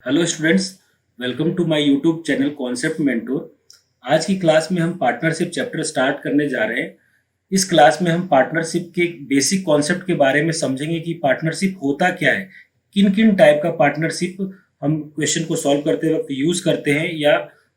Hello students, welcome to my YouTube channel Concept Mentor. आज की class में हम पार्टनरशिप चैप्टर स्टार्ट करने जा रहे हैं। इस क्लास में हम पार्टनरशिप के बेसिक कॉन्सेप्ट के बारे में समझेंगे कि पार्टनरशिप होता क्या है, किन किन टाइप का पार्टनरशिप हम क्वेश्चन को सॉल्व करते वक्त यूज करते हैं या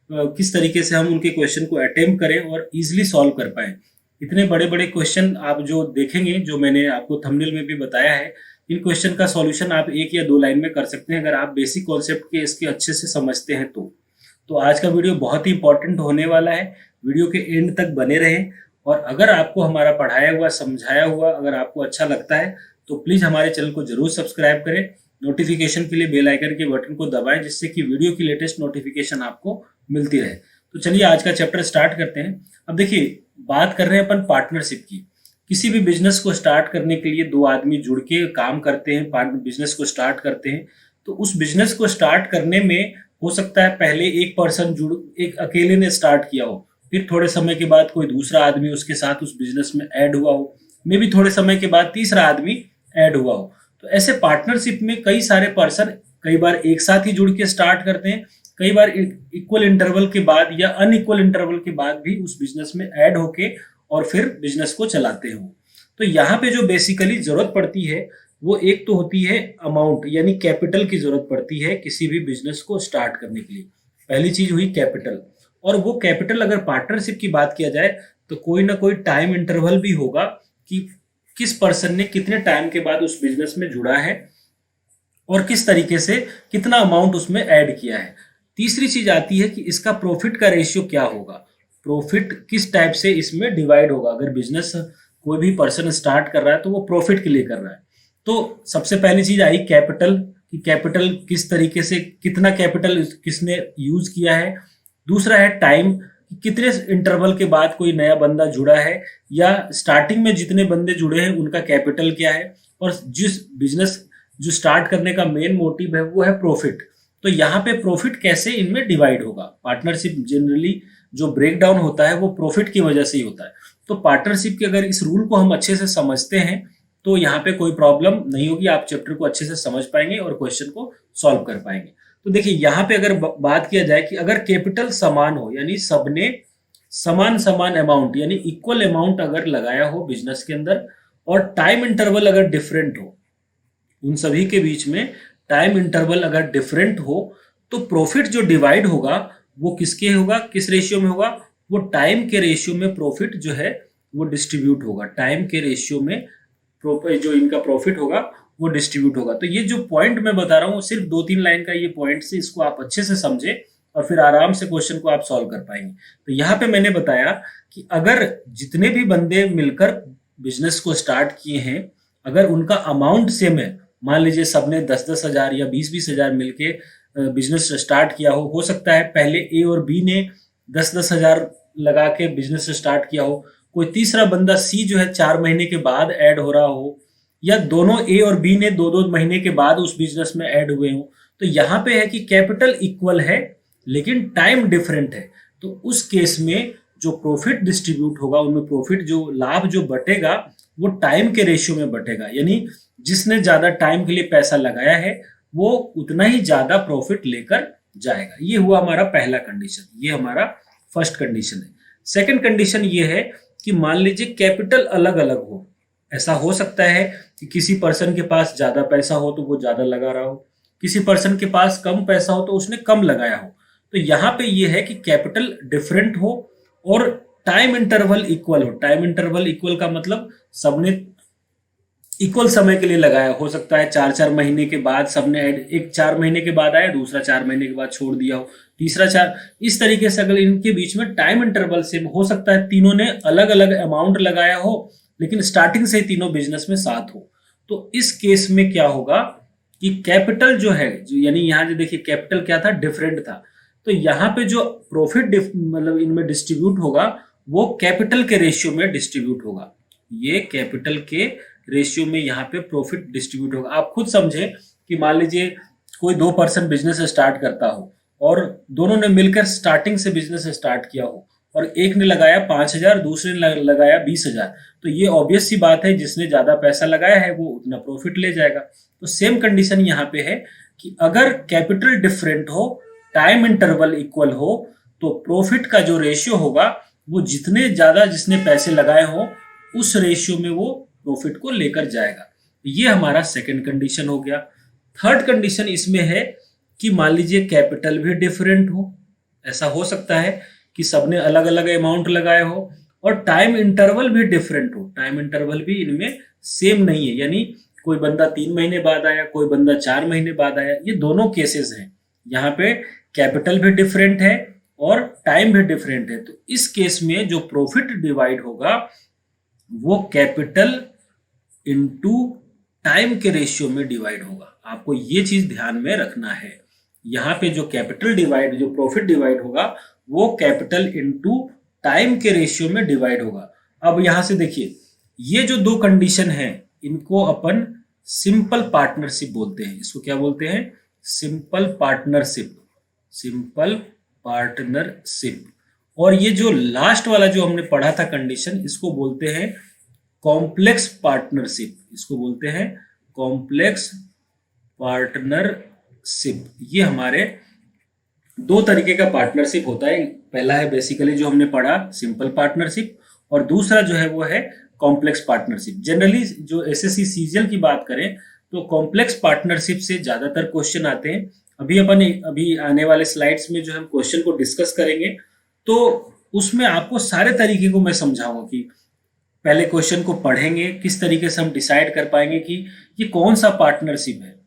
किस तरीके से हम उनके क्वेश्चन को अटेम्प्ट करें और इजिली सॉल्व कर पाएं। इतने बड़े बड़े क्वेश्चन आप जो देखेंगे, जो मैंने आपको थंबनेल में भी बताया है, इन क्वेश्चन का सॉल्यूशन आप एक या दो लाइन में कर सकते हैं अगर आप बेसिक कॉन्सेप्ट के इसके अच्छे से समझते हैं तो आज का वीडियो बहुत ही इंपॉर्टेंट होने वाला है। वीडियो के एंड तक बने रहें और अगर आपको हमारा पढ़ाया हुआ समझाया हुआ अगर आपको अच्छा लगता है तो प्लीज हमारे चैनल को जरूर सब्सक्राइब करें। नोटिफिकेशन के लिए बेल आइकन के बटन को दबाएं जिससे कि वीडियो की लेटेस्ट नोटिफिकेशन आपको मिलती रहे। तो चलिए आज का चैप्टर स्टार्ट करते हैं। अब देखिए, बात कर रहे हैं अपन पार्टनरशिप की। किसी भी बिजनेस को स्टार्ट करने के लिए दो आदमी जुड़ के काम करते हैं, बिजनेस को स्टार्ट करते हैं। तो उस बिजनेस को स्टार्ट करने में हो सकता है पहले एक पर्सन एक अकेले ने स्टार्ट किया हो, फिर थोड़े समय के बाद कोई दूसरा आदमी उसके साथ उस बिजनेस में ऐड हुआ हो, मे भी थोड़े समय के बाद तीसरा आदमी ऐड हुआ हो। तो ऐसे पार्टनरशिप में कई सारे पर्सन कई बार एक साथ ही जुड़ के स्टार्ट करते हैं, कई बार इक्वल इंटरवल के बाद या अनइक्वल इंटरवल के बाद भी उस बिजनेस में ऐड होके और फिर बिजनेस को चलाते हो। तो यहाँ पे जो बेसिकली जरूरत पड़ती है वो एक तो होती है अमाउंट, यानी कैपिटल की जरूरत पड़ती है किसी भी बिजनेस को स्टार्ट करने के लिए। पहली चीज हुई कैपिटल, और वो कैपिटल अगर पार्टनरशिप की बात किया जाए तो कोई ना कोई टाइम इंटरवल भी होगा कि किस पर्सन ने कितने टाइम के बाद उस बिजनेस में जुड़ा है और किस तरीके से कितना अमाउंट उसमें ऐड किया है। तीसरी चीज आती है कि इसका प्रॉफिट का रेशियो क्या होगा, प्रॉफिट किस टाइप से इसमें डिवाइड होगा। अगर बिजनेस कोई भी पर्सन स्टार्ट कर रहा है तो वो प्रॉफिट के लिए कर रहा है। तो सबसे पहली चीज आई कैपिटल, कि कैपिटल किस तरीके से, कितना कैपिटल किसने यूज किया है। दूसरा है टाइम, कितने इंटरवल के बाद कोई नया बंदा जुड़ा है या स्टार्टिंग में जितने बंदे जुड़े हैं उनका कैपिटल क्या है। और जिस बिजनेस जो स्टार्ट करने का मेन मोटिव है वो है प्रॉफिट। तो यहाँ पे प्रॉफिट कैसे इनमें डिवाइड होगा। पार्टनरशिप जनरली जो ब्रेक डाउन होता है वो प्रॉफिट की वजह से ही होता है। तो पार्टनरशिप के अगर इस रूल को हम अच्छे से समझते हैं तो यहाँ पे कोई प्रॉब्लम नहीं होगी, आप चैप्टर को अच्छे से समझ पाएंगे और क्वेश्चन को सॉल्व कर पाएंगे। तो देखिए, यहाँ पे अगर बात किया जाए कि अगर कैपिटल समान हो, यानी सबने समान समान अमाउंट यानी इक्वल अमाउंट अगर लगाया हो बिजनेस के अंदर, और टाइम इंटरवल अगर डिफरेंट हो, उन सभी के बीच में टाइम इंटरवल अगर डिफरेंट हो, तो प्रॉफिट जो डिवाइड होगा वो किसके होगा, किस रेशियो में होगा, वो टाइम के रेशियो में प्रॉफिट जो है वो डिस्ट्रीब्यूट होगा। टाइम के रेशियो में जो इनका प्रॉफिट होगा वो डिस्ट्रीब्यूट होगा। तो ये जो पॉइंट मैं बता रहा हूँ सिर्फ 2-3 लाइन का ये पॉइंट से इसको आप अच्छे से समझे और फिर आराम से क्वेश्चन को आप सॉल्व कर पाएंगे। तो यहाँ पे मैंने बताया कि अगर जितने भी बंदे मिलकर बिजनेस को स्टार्ट किए हैं, अगर उनका अमाउंट सेम है, मान लीजिए सबने 10-10 हजार या 20-20 हजार मिलके बिजनेस स्टार्ट किया हो सकता है पहले ए और बी ने 10-10 हजार लगा के बिजनेस स्टार्ट किया हो, कोई तीसरा बंदा सी जो है 4 महीने के बाद ऐड हो रहा हो, या दोनों ए और बी ने 2-2 महीने के बाद उस बिजनेस में ऐड हुए हो। तो यहाँ पे है कि कैपिटल इक्वल है लेकिन टाइम डिफरेंट है। तो उस केस में जो प्रॉफिट डिस्ट्रीब्यूट होगा, उनमें प्रॉफिट जो लाभ जो बटेगा वो टाइम के रेशियो में बटेगा, यानी जिसने ज्यादा टाइम के लिए पैसा लगाया है वो उतना ही ज्यादा प्रॉफिट लेकर जाएगा। ये हुआ हमारा पहला कंडीशन, ये हमारा फर्स्ट कंडीशन है। सेकंड कंडीशन ये है कि मान लीजिए कैपिटल अलग अलग हो। ऐसा हो सकता है कि किसी पर्सन के पास ज्यादा पैसा हो तो वो ज्यादा लगा रहा हो, किसी पर्सन के पास कम पैसा हो तो उसने कम लगाया हो। तो यहाँ पे ये है कि कैपिटल डिफरेंट हो और टाइम इंटरवल इक्वल हो। टाइम इंटरवल इक्वल का मतलब सबने इक्वल समय के लिए लगाया। हो सकता है 4-4 महीने के बाद सबने एक 4 महीने के बाद आया, दूसरा 4 महीने के बाद छोड़ दिया हो, तीसरा 4, इस तरीके से अगर इनके बीच में टाइम इंटरवल से हो सकता है तीनों ने अलग अलग अमाउंट लगाया हो लेकिन स्टार्टिंग से ही तीनों बिजनेस में साथ हो। तो इस केस में क्या होगा कि कैपिटल जो है, यानी यहाँ जो देखिए कैपिटल क्या था, डिफरेंट था। तो यहाँ पे जो प्रॉफिट मतलब इनमें डिस्ट्रीब्यूट होगा वो कैपिटल के रेशियो में डिस्ट्रीब्यूट होगा। ये कैपिटल के रेशियो में यहाँ पे प्रॉफिट डिस्ट्रीब्यूट होगा। आप खुद समझे कि मान लीजिए कोई दो पर्सन बिजनेस स्टार्ट करता हो और दोनों ने मिलकर स्टार्टिंग से बिजनेस स्टार्ट किया हो, और एक ने लगाया 5,000, दूसरे ने लगाया 20,000, तो ये ऑब्वियस सी बात है जिसने ज्यादा पैसा लगाया है वो उतना प्रॉफिट ले जाएगा। तो सेम कंडीशन यहाँ पे है कि अगर कैपिटल डिफरेंट हो, टाइम इंटरवल इक्वल हो, तो प्रॉफिट का जो रेशियो होगा वो जितने ज्यादा जिसने पैसे लगाए हो उस रेशियो में वो प्रॉफिट को लेकर जाएगा। ये हमारा सेकंड कंडीशन हो गया। थर्ड कंडीशन इसमें है कि मान लीजिए कैपिटल भी डिफरेंट हो, ऐसा हो सकता है कि सबने अलग अलग अमाउंट लगाए हो, और टाइम इंटरवल भी डिफरेंट हो, टाइम इंटरवल भी इनमें सेम नहीं है, यानी कोई बंदा 3 महीने बाद आया, कोई बंदा 4 महीने बाद आया, ये दोनों केसेस हैं। यहाँ पे कैपिटल भी डिफरेंट है और टाइम भी डिफरेंट है, तो इस केस में जो प्रॉफिट डिवाइड होगा वो कैपिटल इनटू टाइम के रेशियो में डिवाइड होगा। आपको ये चीज ध्यान में रखना है। यहाँ पे जो कैपिटल डिवाइड, जो प्रॉफिट डिवाइड होगा वो कैपिटल इनटू टाइम के रेशियो में डिवाइड होगा। अब यहां से देखिए, ये जो दो कंडीशन है इनको अपन सिंपल पार्टनरशिप बोलते हैं। इसको क्या बोलते हैं? Simple partnership, simple partnership. और ये जो लास्ट वाला जो हमने पढ़ा था कंडीशन, इसको बोलते हैं कॉम्प्लेक्स पार्टनरशिप, इसको बोलते हैं कॉम्प्लेक्स पार्टनरशिप। ये हमारे दो तरीके का पार्टनरशिप होता है। पहला है बेसिकली जो हमने पढ़ा सिंपल पार्टनरशिप, और दूसरा जो है वो है कॉम्प्लेक्स पार्टनरशिप। जनरली जो एसएससी सीजीएल की बात करें तो कॉम्प्लेक्स पार्टनरशिप से ज्यादातर क्वेश्चन आते हैं। अभी आने वाले स्लाइड्स में जो हम क्वेश्चन को डिस्कस करेंगे तो उसमें आपको सारे तरीके को मैं समझाऊंगा कि पहले क्वेश्चन को पढ़ेंगे, किस तरीके से हम डिसाइड कर पाएंगे कि ये कौन सा पार्टनरशिप है।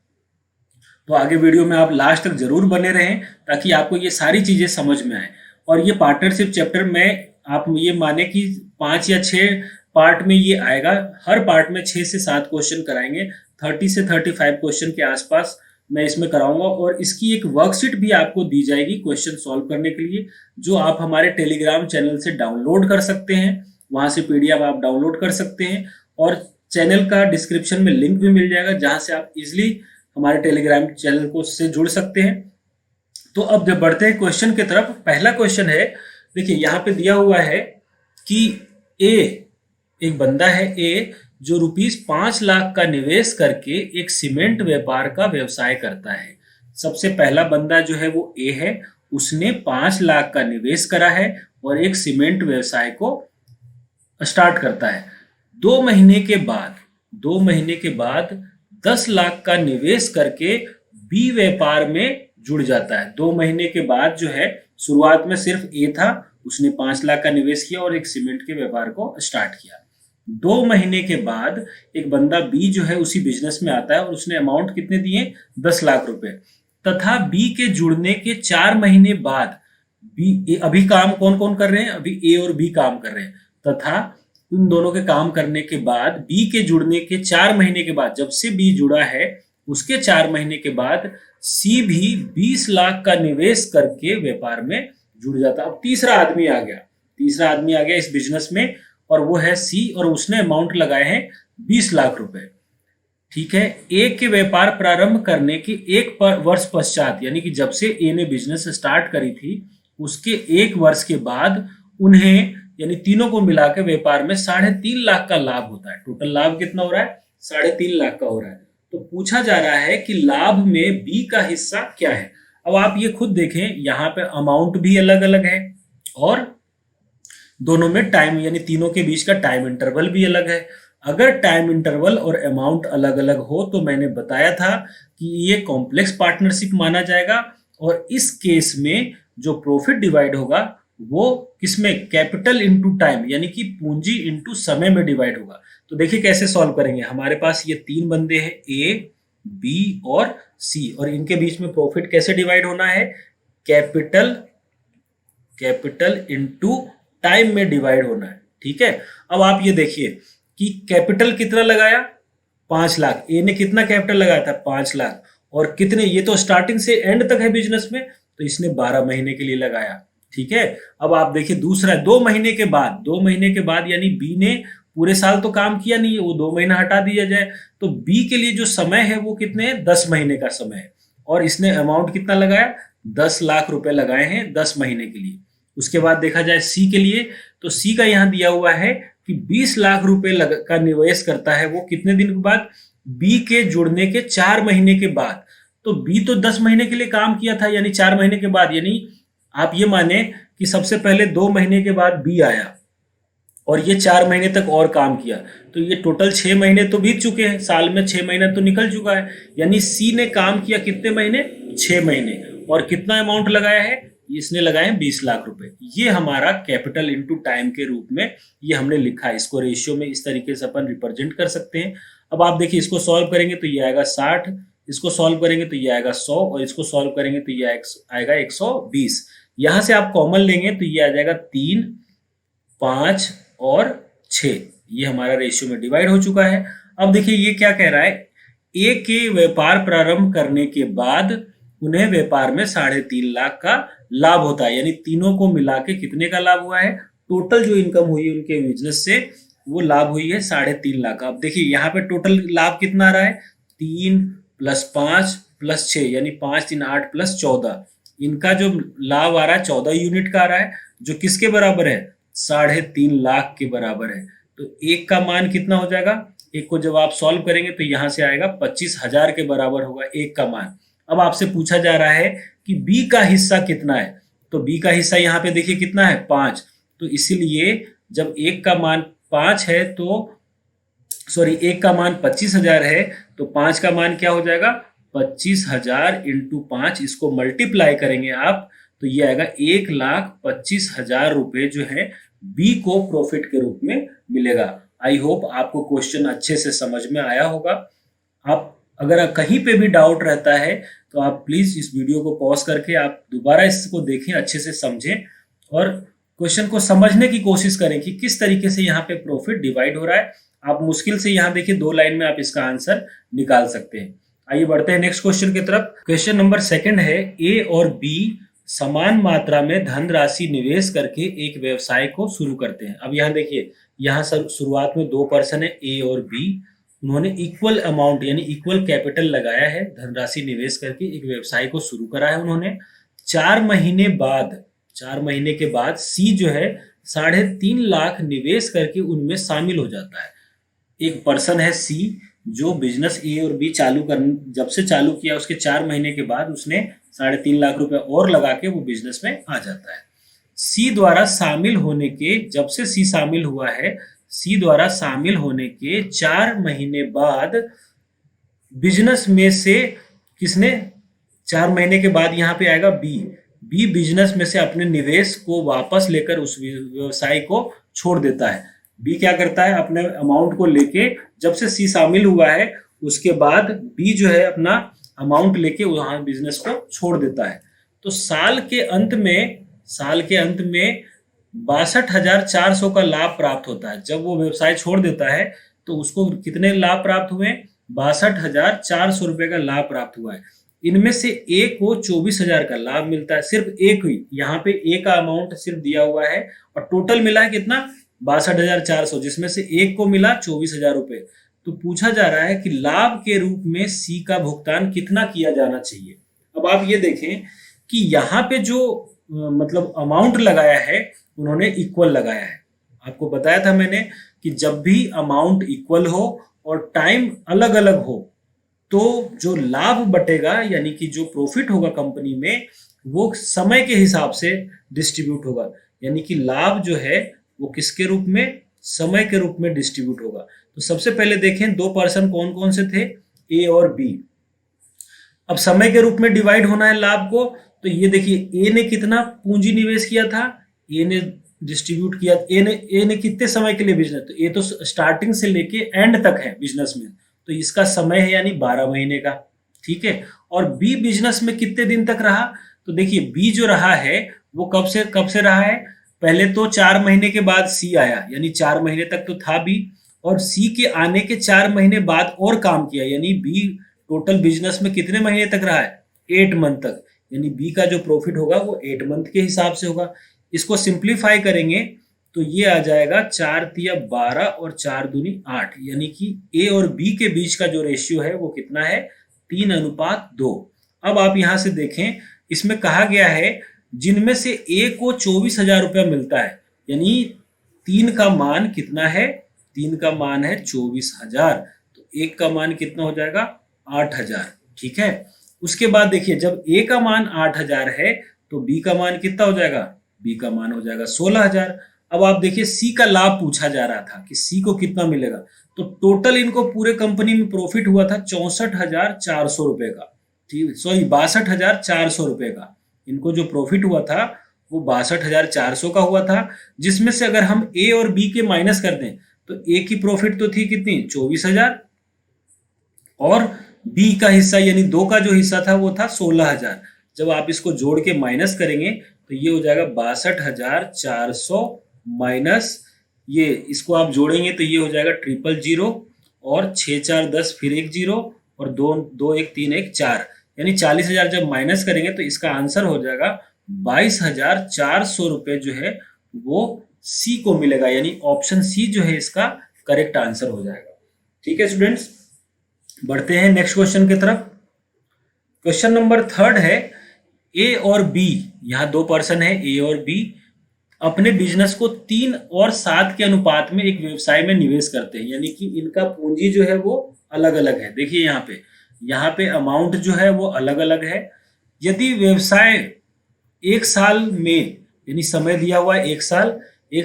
तो आगे वीडियो में आप लास्ट तक जरूर बने रहें ताकि आपको ये सारी चीजें समझ में आए। और ये पार्टनरशिप चैप्टर में आप ये माने कि 5 या 6 पार्ट में ये आएगा। हर पार्ट में 6 से 7 क्वेश्चन कराएंगे, 30 से 35 क्वेश्चन के आसपास मैं इसमें कराऊंगा। और इसकी एक वर्कशीट भी आपको दी जाएगी क्वेश्चन सॉल्व करने के लिए, जो आप हमारे टेलीग्राम चैनल से डाउनलोड कर सकते हैं। वहां से पीडीएफ आप डाउनलोड कर सकते हैं, और चैनल का डिस्क्रिप्शन में लिंक भी मिल जाएगा जहां से आप इजिली हमारे टेलीग्राम चैनल को से जुड़ सकते हैं। तो अब जब बढ़ते हैं क्वेश्चन की तरफ, पहला क्वेश्चन है, देखिए यहाँ पे दिया हुआ है कि एक बंदा है ए जो ₹5 लाख का निवेश करके एक सीमेंट व्यापार का व्यवसाय करता है। सबसे पहला बंदा जो है वो ए है, उसने 5 लाख का निवेश करा है और एक सीमेंट व्यवसाय को स्टार्ट करता है। 2 महीने के बाद 10 लाख का निवेश करके बी व्यापार में जुड़ जाता है। 2 महीने के बाद जो है, शुरुआत में सिर्फ ए था, उसने 5 लाख का निवेश किया और एक सीमेंट के व्यापार को स्टार्ट किया। 2 महीने के बाद एक बंदा बी जो है उसी बिजनेस में आता है और उसने अमाउंट कितने दिए? 10 लाख रुपए। तथा बी के जुड़ने के 4 महीने बाद बी, अभी काम कौन कौन कर रहे हैं? अभी ए और बी काम कर रहे हैं। तथा उन दोनों के काम करने के बाद बी के जुड़ने के 4 महीने के बाद, जब से बी जुड़ा है उसके 4 महीने के बाद सी भी 20 लाख का निवेश करके व्यापार में जुड़ जाता। अब तीसरा आदमी आ गया इस बिजनेस में, और वो है सी, और उसने अमाउंट लगाए हैं 20 लाख रुपए। ठीक है, ए के व्यापार प्रारंभ करने के 1 वर्ष पश्चात, यानी कि जब से ए ने बिजनेस स्टार्ट करी थी उसके 1 वर्ष के बाद उन्हें, यानी तीनों को मिला के व्यापार में 3.5 लाख का लाभ होता है। टोटल लाभ कितना हो रहा है? 3.5 लाख का हो रहा है। तो पूछा जा रहा है कि लाभ में बी का हिस्सा क्या है। अब आप ये खुद देखें, यहाँ पे अमाउंट भी अलग अलग है और दोनों में टाइम, यानी तीनों के बीच का टाइम इंटरवल भी अलग है। अगर टाइम इंटरवल और अमाउंट अलग अलग हो तो मैंने बताया था कि ये कॉम्प्लेक्स पार्टनरशिप माना जाएगा, और इस केस में जो प्रॉफिट डिवाइड होगा वो किसमें? कैपिटल इनटू टाइम, यानी कि पूंजी इनटू समय में डिवाइड होगा। तो देखिए कैसे सॉल्व करेंगे। हमारे पास ये 3 बंदे हैं, ए, बी और सी, और इनके बीच में प्रॉफिट कैसे डिवाइड होना है? कैपिटल इनटू टाइम में डिवाइड होना है। ठीक है, अब आप ये देखिए कि कैपिटल कितना लगाया? 5 लाख। ए ने कितना कैपिटल लगाया था? 5 लाख। और कितने, ये तो स्टार्टिंग से एंड तक है बिजनेस में, तो इसने 12 महीने के लिए लगाया। ठीक है, अब आप देखिए दूसरा 2 महीने के बाद यानी बी ने पूरे साल तो काम किया नहीं है, वो 2 महीना हटा दिया जाए, तो बी के लिए जो समय है वो कितने हैं? 10 महीने का समय है, और इसने अमाउंट कितना लगाया? 10 लाख रुपए लगाए हैं 10 महीने के लिए। उसके बाद देखा जाए सी के लिए, तो सी का यहाँ दिया हुआ है कि 20 लाख रुपए का निवेश करता है वो कितने दिन के बाद? बी के जुड़ने के 4 महीने के बाद। तो बी तो 10 महीने के लिए काम किया था, यानी 4 महीने के बाद, यानी आप ये माने कि सबसे पहले 2 महीने के बाद बी आया और ये 4 महीने तक और काम किया, तो ये टोटल 6 महीने तो बीत चुके हैं, साल में 6 महीना तो निकल चुका है। यानी सी ने काम किया कितने महीने? 6 महीने। और कितना अमाउंट लगाया है? इसने लगाए हैं 20 लाख रुपए। ये हमारा कैपिटल इनटू टाइम के रूप में ये हमने लिखा है। इसको रेशियो में इस तरीके से अपन रिप्रेजेंट कर सकते हैं। अब आप देखिए, इसको सॉल्व करेंगे तो ये आएगा 60, इसको सॉल्व करेंगे तो ये आएगा 100 और इसको सॉल्व करेंगे तो ये आएगा 120। यहां से आप कॉमन लेंगे तो ये आ जाएगा 3, 5 और 6। ये हमारा रेशियो में डिवाइड हो चुका है। अब देखिए ये क्या कह रहा है, ए के व्यापार प्रारंभ करने के बाद उन्हें व्यापार में 3.5 लाख का लाभ होता है। यानी तीनों को मिला के कितने का लाभ हुआ है? टोटल जो इनकम हुई उनके बिजनेस से वो लाभ हुई है 3.5 लाख। अब देखिए यहाँ पे टोटल लाभ कितना आ रहा है? 3 + 5 + 6, यानी 5 3 8 + 14। इनका जो लाभ आ रहा है 14 यूनिट का आ रहा है, जो किसके बराबर है? 3.5 लाख के बराबर है। तो एक का मान कितना हो जाएगा? एक को जब आप सॉल्व करेंगे तो यहां से आएगा 25,000 के बराबर होगा एक का मान। अब आपसे पूछा जा रहा है कि बी का हिस्सा कितना है, तो बी का हिस्सा यहाँ पे देखिए कितना है? 5। तो इसीलिए जब एक का मान 5 है तो एक का मान 25,000 है, तो 5 का मान क्या हो जाएगा? 25,000 × 5। इसको मल्टीप्लाई करेंगे आप तो ये आएगा 1,25,000 रुपए जो है बी को प्रॉफिट के रूप में मिलेगा। आई होप आपको क्वेश्चन अच्छे से समझ में आया होगा। आप अगर कहीं पे भी डाउट रहता है तो आप प्लीज इस वीडियो को पॉज करके आप दोबारा इसको देखें, अच्छे से समझें और क्वेश्चन को समझने की कोशिश करें कि किस तरीके से यहाँ पे प्रॉफिट डिवाइड हो रहा है। आप मुश्किल से यहाँ देखिए 2 लाइन में आप इसका आंसर निकाल सकते हैं। आइए बढ़ते हैं नेक्स्ट क्वेश्चन की तरफ। क्वेश्चन नंबर 2 है, ए और बी समान मात्रा में धनराशि निवेश करके एक व्यवसाय को शुरू करते हैं। अब यहाँ देखिए, यहाँ शुरुआत में 2 पर्सन है, ए और बी। उन्होंने इक्वल अमाउंट यानी इक्वल कैपिटल लगाया है, धनराशि निवेश करके एक व्यवसाय को शुरू करा है उन्होंने। 4 महीने के बाद सी जो है 3.5 लाख निवेश करके उनमें शामिल हो जाता है। एक पर्सन है सी जो बिजनेस ए और बी जब से चालू किया उसके 4 महीने के बाद उसने 3.5 लाख रुपए और लगा के वो बिजनेस में आ जाता है। सी द्वारा शामिल होने के जब से सी शामिल हुआ है, सी द्वारा शामिल होने के 4 महीने बाद बिजनेस में से किसने 4 महीने के बाद यहाँ पे आएगा बी बिजनेस में से अपने निवेश को वापस लेकर उस व्यवसाय को छोड़ देता है। बी क्या करता है? अपने अमाउंट को लेके जब से सी शामिल हुआ है उसके बाद बी जो है अपना अमाउंट लेके वहां बिजनेस को छोड़ देता है। तो साल के अंत में 62,400 का लाभ प्राप्त होता है। जब वो व्यवसाय छोड़ देता है तो उसको कितने लाभ प्राप्त हुए? 62,400 रुपए का लाभ प्राप्त हुआ है। इनमें से ए को 24,000 का लाभ मिलता है, सिर्फ एक हुई। यहाँ पे ए का अमाउंट सिर्फ दिया हुआ है और टोटल मिला है कितना? 62,400, जिसमें से एक को मिला 24,000 रुपए। तो पूछा जा रहा है कि लाभ के रूप में सी का भुगतान कितना किया जाना चाहिए। अब आप ये देखें कि यहाँ पे जो मतलब अमाउंट लगाया है उन्होंने इक्वल लगाया है। आपको बताया था मैंने कि जब भी अमाउंट इक्वल हो और टाइम अलग अलग हो तो जो लाभ बटेगा यानी कि जो प्रॉफिट होगा कंपनी में वो समय के हिसाब से डिस्ट्रीब्यूट होगा। यानी कि लाभ जो है वो किसके रूप में? समय के रूप में डिस्ट्रीब्यूट होगा। तो सबसे पहले देखें 2 पर्सन कौन कौन से थे? ए और बी। अब समय के रूप में डिवाइड होना है लाभ को, तो ये देखिए ए ने कितना पूंजी निवेश किया था? ए ने डिस्ट्रीब्यूट किया। ए ने कितने समय के लिए बिजनेस? तो ए तो स्टार्टिंग से लेके एंड तक है बिजनेस में, तो इसका समय है यानी 12 महीने का। ठीक है। और बी बिजनेस में कितने दिन तक रहा? तो देखिए बी जो रहा है वो कब से रहा है? पहले तो 4 महीने के बाद सी आया, यानी 4 महीने तक तो था बी, और सी के आने के 4 महीने बाद और काम किया, यानी बी टोटल बिजनेस में कितने महीने तक रहा है? 8 मंथ तक। यानी बी का जो प्रॉफिट होगा वो 8 मंथ के हिसाब से होगा। इसको सिंप्लीफाई करेंगे तो ये आ जाएगा 4 तिया 12 और 4 दूनी 8, यानी कि ए और बी के बीच का जो रेशियो है वो कितना है? 3:2। अब आप यहां से देखें, इसमें कहा गया है जिनमें से ए को 24,000 रुपया मिलता है, यानी 3 का मान कितना है? 3 का मान है 24,000, तो 1 का मान कितना हो जाएगा? 8,000। ठीक है। उसके बाद देखिए जब ए का मान 8,000 है तो बी का मान कितना हो जाएगा, बी का मान हो जाएगा 16,000। अब आप देखिए सी का लाभ पूछा जा रहा था कि सी को कितना मिलेगा, तो टोटल इनको पूरे कंपनी में प्रॉफिट हुआ था 64,400 रुपए का, ठीक, सॉरी 62,400 रुपए का। इनको जो प्रॉफिट हुआ था वो 62,400 का हुआ था, जिसमें से अगर हम ए और बी के माइनस कर दें तो ए की प्रॉफिट तो थी कितनी 24,000 और बी का हिस्सा यानी दो का जो हिस्सा था वो था 16,000। जब आप इसको जोड़ के माइनस करेंगे तो ये हो जाएगा 62,400 माइनस ये, इसको आप जोड़ेंगे तो ये हो जाएगा 000 और 6 4 10 फिर एक जीरो और 2 2 1 3 1 4, यानी 40,000 जब माइनस करेंगे तो इसका आंसर हो जाएगा 22,400 रुपए जो है वो सी को मिलेगा, यानी ऑप्शन सी जो है इसका करेक्ट आंसर हो जाएगा। ठीक है स्टूडेंट्स, बढ़ते हैं नेक्स्ट क्वेश्चन की तरफ। क्वेश्चन नंबर 3 है, ए और बी, यहाँ दो पर्सन है ए और बी, अपने बिजनेस को 3 और 7 के अनुपात में एक व्यवसाय में निवेश करते हैं, यानी कि इनका पूंजी जो है वो अलग अलग है। देखिए यहाँ पे अमाउंट जो है वो अलग अलग है। यदि व्यवसाय एक साल में, यानी समय दिया हुआ है एक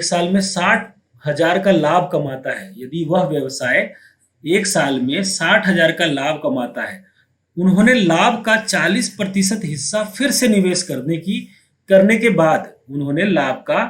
साल में 60,000 का लाभ कमाता है, यदि वह व्यवसाय एक साल में 60,000 का लाभ कमाता है, उन्होंने लाभ का 40% हिस्सा फिर से निवेश करने के बाद उन्होंने लाभ का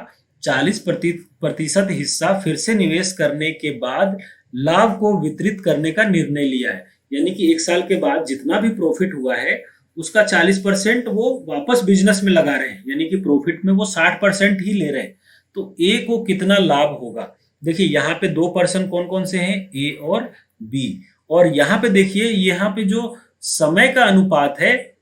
40% हिस्सा फिर से निवेश करने के बाद लाभ को वितरित करने का निर्णय लिया है, यानी कि एक साल के बाद जितना भी प्रॉफिट हुआ है उसका 40% वो वापस बिजनेस में लगा रहे हैं, यानी कि प्रॉफिट में वो 60% ही ले रहे हैं। तो ए को कितना लाभ होगा। देखिए यहाँ पे दो पर्सन कौन कौन से हैं, ए और बी, और यहाँ पे देखिए यहाँ पे जो समय का अनुपात है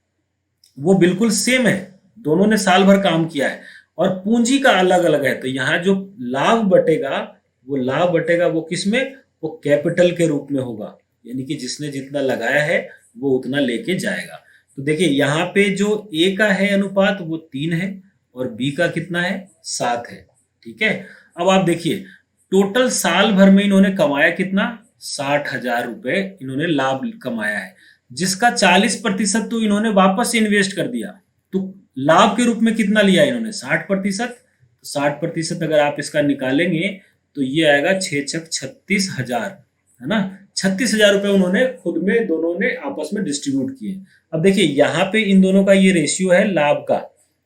वो बिल्कुल सेम है, दोनों ने साल भर काम किया है, और पूंजी का अलग अलग है। तो यहाँ जो लाभ बटेगा वो किस में, वो कैपिटल के रूप में होगा, यानी कि जिसने जितना लगाया है वो उतना लेके जाएगा। तो देखिए यहाँ पे जो ए का है अनुपात वो 3 है और बी का कितना है 7 है। ठीक है, अब आप देखिए टोटल साल भर में इन्होंने कमाया कितना, 60,000 रुपए इन्होंने लाभ कमाया है, जिसका 40% तो इन्होंने वापस इन्वेस्ट कर दिया। तो लाभ के रूप में कितना लिया इन्होंने 60%, तो 60% अगर आप इसका निकालेंगे तो ये आएगा 6 छक 36,000, है ना, 36,000 रुपए उन्होंने खुद में दोनों ने आपस में डिस्ट्रीब्यूट किए। अब देखिए यहाँ पे इन दोनों का ये रेशियो है लाभ का,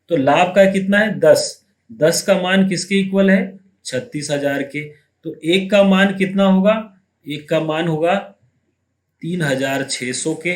तो लाभ का कितना है 10 का मान किसके इक्वल है 36,000 के, तो एक का मान कितना होगा, एक का मान होगा 3,600 के।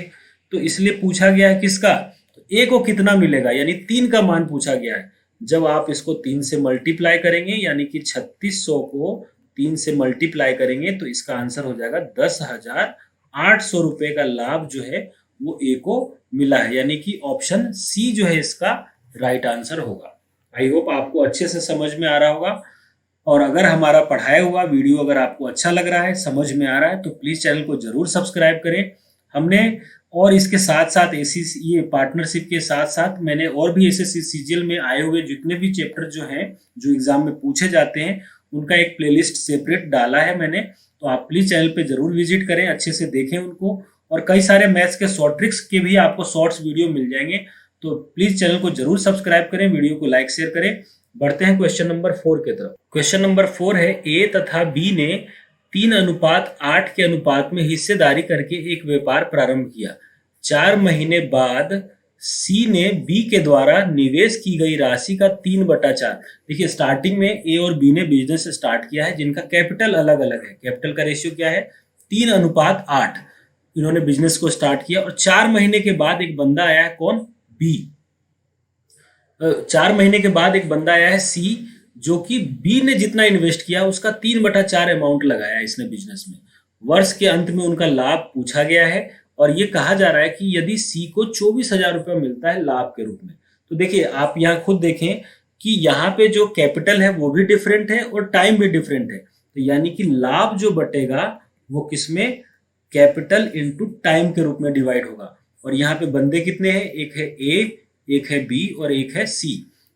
तो इसलिए पूछा गया है किसका, तो ए को कितना मिलेगा, यानी 3 का मान पूछा गया है। जब आप इसको 3 से मल्टीप्लाई करेंगे, यानी कि 3600 को 3 से मल्टीप्लाई करेंगे तो इसका आंसर हो जाएगा 10,800 रुपए का लाभ जो है वो ए को मिला है, यानी कि ऑप्शन सी जो है इसका राइट आंसर होगा। आई होप आपको अच्छे से समझ में आ रहा होगा, और अगर हमारा पढ़ाया हुआ वीडियो अगर आपको अच्छा लग रहा है, समझ में आ रहा है, तो प्लीज चैनल को जरूर सब्सक्राइब करें। हमने और इसके साथ साथ ये पार्टनरशिप के साथ साथ मैंने और भी एसएससी सीजीएल में आए हुए जितने भी चैप्टर जो हैं जो एग्जाम में पूछे जाते हैं उनका एक प्लेलिस्ट सेपरेट डाला है मैंने, तो आप प्लीज चैनल पे जरूर विजिट करें, अच्छे से देखें उनको, और कई सारे मैथ्स के शॉर्ट ट्रिक्स के भी आपको शॉर्ट्स वीडियो मिल जाएंगे। तो प्लीज चैनल को जरूर सब्सक्राइब करें, वीडियो को लाइक शेयर करें। बढ़ते हैं क्वेश्चन नंबर 4 की तरफ। क्वेश्चन नंबर 4 है, ए तथा बी ने 3:8 के अनुपात में हिस्सेदारी करके एक व्यापार प्रारंभ किया। 4 महीने बाद सी ने बी के द्वारा निवेश की गई राशि का 3/4, देखिए स्टार्टिंग में ए और बी ने बिजनेस स्टार्ट किया है जिनका कैपिटल अलग अलग है, कैपिटल का रेशियो क्या है 3:8, इन्होंने बिजनेस को स्टार्ट किया, और 4 महीने के बाद एक बंदा आया है, कौन, बी। 4 महीने के बाद एक बंदा आया है सी, जो कि बी ने जितना इन्वेस्ट किया उसका 3/4 अमाउंट लगाया इसने बिजनेस में। वर्ष के अंत में उनका लाभ पूछा गया है, और ये कहा जा रहा है कि यदि सी को 24,000 रुपया मिलता है लाभ के रूप में, तो देखिए आप यहाँ खुद देखें कि यहाँ पे जो कैपिटल है वो भी डिफरेंट है और टाइम भी डिफरेंट है, तो यानी कि लाभ जो बटेगा वो किसमें, कैपिटल इंटू टाइम के रूप में डिवाइड होगा। और यहाँ पे बंदे कितने हैं, एक है ए, एक है बी और एक है सी।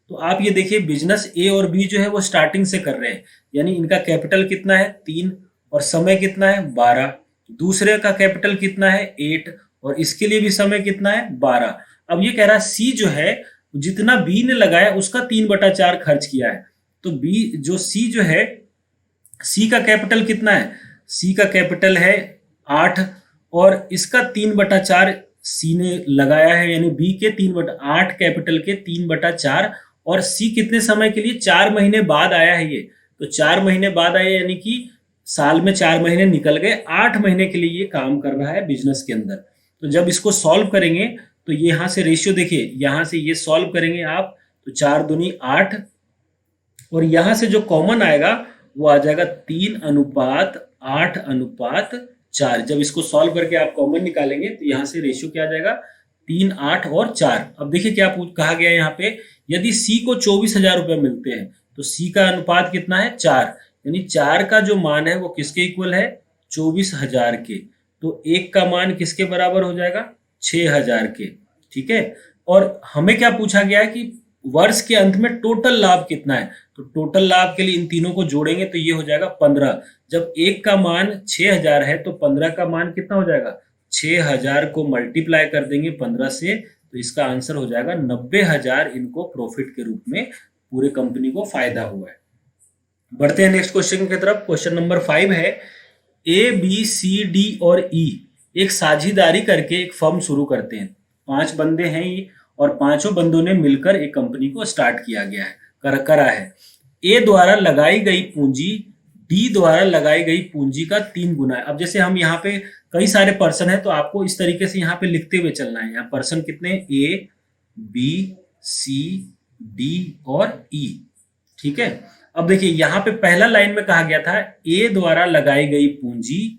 तो आप ये देखिए बिजनेस ए और बी जो है वो स्टार्टिंग से कर रहे हैं, यानी इनका कैपिटल कितना है 3 और समय कितना है 12, दूसरे का कैपिटल कितना है 8 और इसके लिए भी समय कितना है 12। अब ये कह रहा है सी जो है जितना बी ने लगाया उसका 3/4 खर्च किया है। तो बी जो सी जो है, सी का कैपिटल कितना है, सी का कैपिटल है 8 और इसका 3/4 सी ने लगाया है, यानी बी के 3/8 कैपिटल के 3/4 और सी कितने समय के लिए 4 महीने बाद आया है ये, तो 4 महीने बाद आया यानी कि साल में 4 महीने निकल गए, 8 महीने के लिए ये काम कर रहा है बिजनेस के अंदर। तो जब इसको सॉल्व करेंगे तो यहाँ से रेशियो देखिए, यहाँ से ये सॉल्व करेंगे आप तो 4 दूनी 8 और यहाँ से जो कॉमन आएगा वो आ जाएगा 3:8:4। जब इसको सॉल्व करके आप कॉमन निकालेंगे तो यहाँ से रेशियो क्या आ जाएगा 3, 8 और 4। अब देखिए क्या कहा गया है यहाँ पे, यदि सी को 24,000 रुपए मिलते हैं तो सी का अनुपात कितना है 4, यानी 4 का जो मान है वो किसके इक्वल है 24,000 के। तो 1 का मान किसके बराबर हो जाएगा 6,000 के। ठीक है, और हमें क्या पूछा गया है कि वर्ष के अंत में टोटल लाभ कितना है, तो टोटल लाभ के लिए इन तीनों को जोड़ेंगे तो ये हो जाएगा 15। जब 1 का मान 6,000 है तो 15 का मान कितना हो जाएगा 6,000 को मल्टीप्लाई कर देंगे 15 से तो इसका आंसर हो जाएगा 90,000 इनको प्रॉफिट के रूप में पूरे कंपनी को फायदा हुआ है। बढ़ते हैं नेक्स्ट क्वेश्चन की तरफ। क्वेश्चन नंबर 5 है, ए बी सी डी और ई एक साझेदारी करके एक फर्म शुरू करते हैं। 5 बंदे हैं ये और 5 बंदों ने मिलकर एक कंपनी को स्टार्ट किया गया है, करा है। ए द्वारा लगाई गई पूंजी डी द्वारा लगाई गई पूंजी का 3 गुना है। अब जैसे हम यहाँ पे कई सारे पर्सन है तो आपको इस तरीके से यहाँ पे लिखते हुए चलना है। यहाँ पर्सन कितने, ए बी सी डी और ई। ठीक है, अब देखिए यहाँ पे पहला लाइन में कहा गया था ए द्वारा लगाई गई पूंजी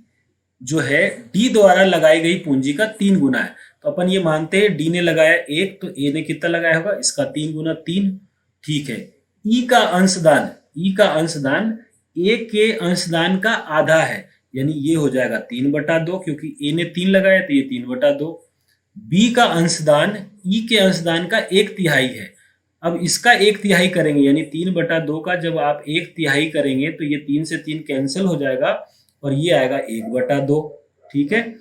जो है डी द्वारा लगाई गई पूंजी का 3 गुना है। तो अपन ये मानते हैं डी ने लगाया 1 तो ए ने कितना लगाया होगा इसका 3 गुना 3। ठीक है, ई का अंशदान ए के अंशदान का आधा है, यानी ये हो जाएगा 3/2 क्योंकि ए ने 3 लगाया तो ये 3/2। बी का अंशदान ई के अंशदान का 1/3 है। अब इसका 1/3 करेंगे यानी 3/2 का जब आप 1/3 करेंगे तो ये 3 से 3 कैंसिल हो जाएगा और ये आएगा 1/2। ठीक है,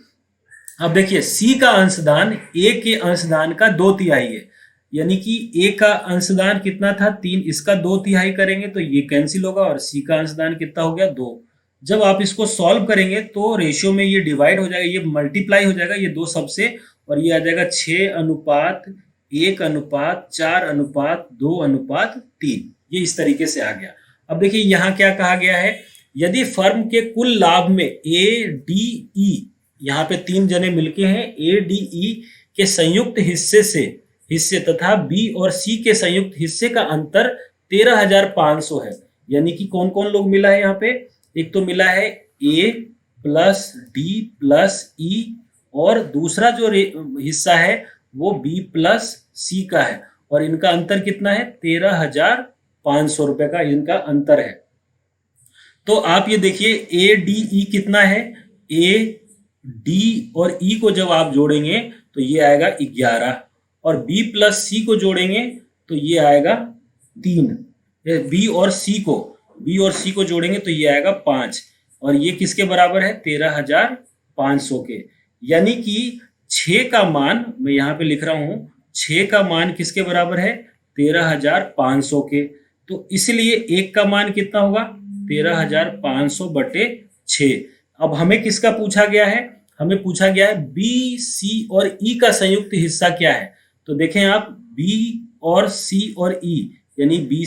अब देखिए सी का अंशदान ए के अंशदान का 2/3 है, यानी कि ए का अंशदान कितना था 3, इसका 2/3 करेंगे तो ये कैंसिल होगा और सी का अंशदान कितना हो गया 2। जब आप इसको सॉल्व करेंगे तो रेशियो में ये डिवाइड हो जाएगा, ये मल्टीप्लाई हो जाएगा ये 2 सबसे और ये आ जाएगा 6:1:4:2:3। ये इस तरीके से आ गया। अब देखिए यहाँ क्या कहा गया है, यदि फर्म के कुल लाभ में ए डी ई, यहाँ पे 3 जने मिलके हैं, ए डी ई के संयुक्त हिस्से तथा बी और सी के संयुक्त हिस्से का अंतर 13,500 है। यानी कि कौन कौन लोग मिला है यहाँ पे, एक तो मिला है ए प्लस डी प्लस ई और दूसरा जो हिस्सा है वो बी प्लस सी का है और इनका अंतर कितना है 13,500 रुपए का इनका अंतर है। तो आप ये देखिए ए डी ई कितना है, ए डी और ई को जब आप जोड़ेंगे तो ये आएगा 11 और बी प्लस सी को जोड़ेंगे तो ये आएगा 3। बी और सी को जोड़ेंगे तो ये आएगा 5 और ये किसके बराबर है 13,500 के। यानी कि 6 का मान मैं यहाँ पे लिख रहा हूं, 6 का मान किसके बराबर है 13,500 के। तो इसलिए 1 का मान कितना होगा 13,500/6। अब हमें किसका पूछा गया है, हमें पूछा गया है बी सी और ई का संयुक्त हिस्सा क्या है। तो देखें आप बी और सी और ई, यानी बी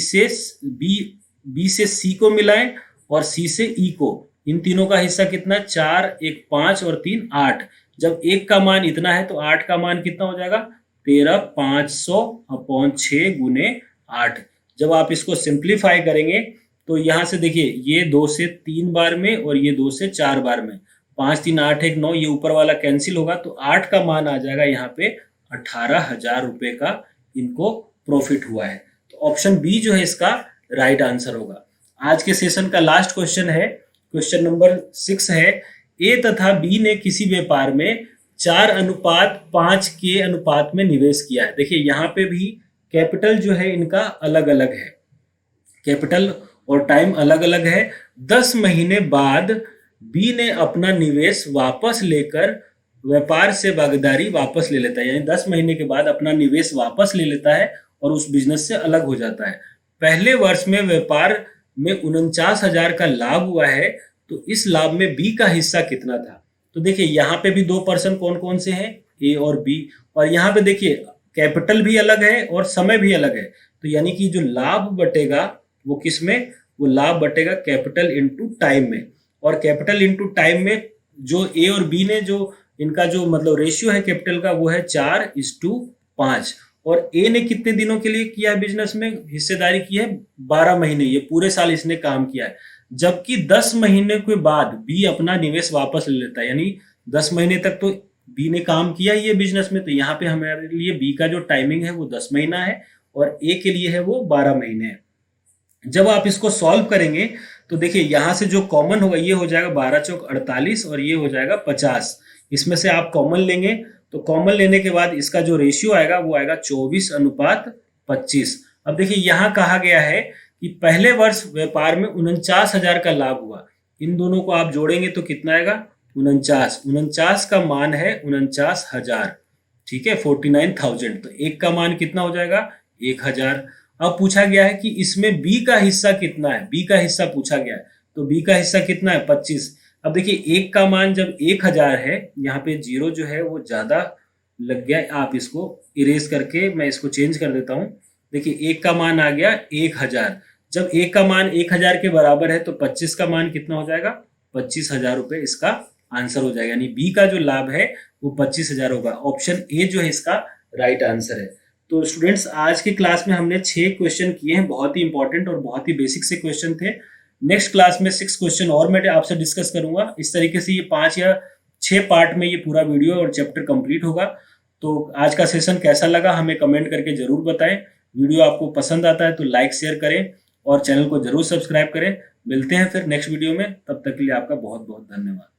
से सी को मिलाएं और सी से ई को, इन तीनों का हिस्सा कितना 4, 1 5 और 3 8। जब 1 का मान इतना है तो 8 का मान कितना हो जाएगा 13,500/6 गुने 8। जब आप इसको सिंप्लीफाई करेंगे तो यहाँ से देखिए ये 2 से 3 बार में और ये 2 से 4 बार में, 5 3 8 1 9, ये ऊपर वाला कैंसिल होगा तो 8 का मान आ जाएगा यहाँ पे 18,000 रुपए का इनको प्रॉफिट हुआ है। तो ऑप्शन बी जो है इसका राइट आंसर होगा। आज के सेशन का लास्ट क्वेश्चन है, क्वेश्चन नंबर 6 है, ए तथा बी ने किसी व्यापार में 4:5 के अनुपात में निवेश किया है। देखिए यहाँ पे भी कैपिटल जो है इनका अलग अलग है, कैपिटल और टाइम अलग अलग है। 10 महीने बाद बी ने अपना निवेश वापस लेकर व्यापार से भागीदारी वापस ले लेता है, यानी 10 महीने के बाद अपना निवेश वापस ले लेता है और उस बिजनेस से अलग हो जाता है। पहले वर्ष में व्यापार में 49,000 का लाभ हुआ है, तो इस लाभ में बी का हिस्सा कितना था? तो देखिए यहाँ पे भी दो पर्सन कौन कौन से हैं, ए और बी, और यहाँ पे देखिए कैपिटल भी अलग है और समय भी अलग है। तो यानी कि जो लाभ बटेगा वो किस में? वो लाभ बटेगा कैपिटल इनटू टाइम में। और कैपिटल इनटू टाइम में जो ए और बी ने जो इनका जो मतलब रेशियो है कैपिटल का वो है 4:5। और ए ने कितने दिनों के लिए किया है बिजनेस में हिस्सेदारी की है? 12 महीने, ये पूरे साल इसने काम किया है। जबकि 10 महीने के बाद बी अपना निवेश वापस ले लेता है, यानी 10 महीने तक तो बी ने काम किया ये बिजनेस में, तो यहाँ पे हमारे लिए बी का जो टाइमिंग है वो 10 महीना है और ए के लिए है वो 12 महीने है। जब आप इसको सॉल्व करेंगे तो देखिए यहाँ से जो कॉमन होगा ये हो जाएगा 12 चौक 48 और ये हो जाएगा 50। इसमें से आप कॉमन लेंगे तो कॉमन लेने के बाद इसका जो रेशियो आएगा वो आएगा 24:25। अब देखिए यहाँ कहा गया है कि पहले वर्ष व्यापार में 49,000 का लाभ हुआ। इन दोनों को आप जोड़ेंगे तो कितना आएगा? 49 का मान है 49,000, ठीक है, 49,000। तो एक का मान कितना हो जाएगा? 1,000। अब पूछा गया है कि इसमें बी का हिस्सा कितना है, बी का हिस्सा पूछा गया है, तो बी का हिस्सा कितना है? 25। अब देखिए एक का मान जब 1,000 है, यहाँ पे जीरो जो है वो ज्यादा लग गया, आप इसको इरेज करके मैं इसको चेंज कर देता हूँ। देखिए एक का मान आ गया 1,000। जब एक का मान 1,000 के बराबर है तो 25 का मान कितना हो जाएगा? 25,000 रुपए इसका आंसर हो जाएगा, यानी बी का जो लाभ है वो 25,000 होगा। ऑप्शन ए जो है इसका राइट आंसर है। तो स्टूडेंट्स आज की क्लास में हमने 6 क्वेश्चन किए हैं, बहुत ही इंपॉर्टेंट और बहुत ही बेसिक से क्वेश्चन थे। नेक्स्ट क्लास में 6 क्वेश्चन और मैं आपसे डिस्कस करूंगा। इस तरीके से ये 5 या 6 पार्ट में ये पूरा वीडियो और चैप्टर कंप्लीट होगा। तो आज का सेशन कैसा लगा हमें कमेंट करके जरूर बताएं। वीडियो आपको पसंद आता है तो लाइक शेयर करें और चैनल को जरूर सब्सक्राइब करें। मिलते हैं फिर नेक्स्ट वीडियो में, तब तक के लिए आपका बहुत बहुत धन्यवाद।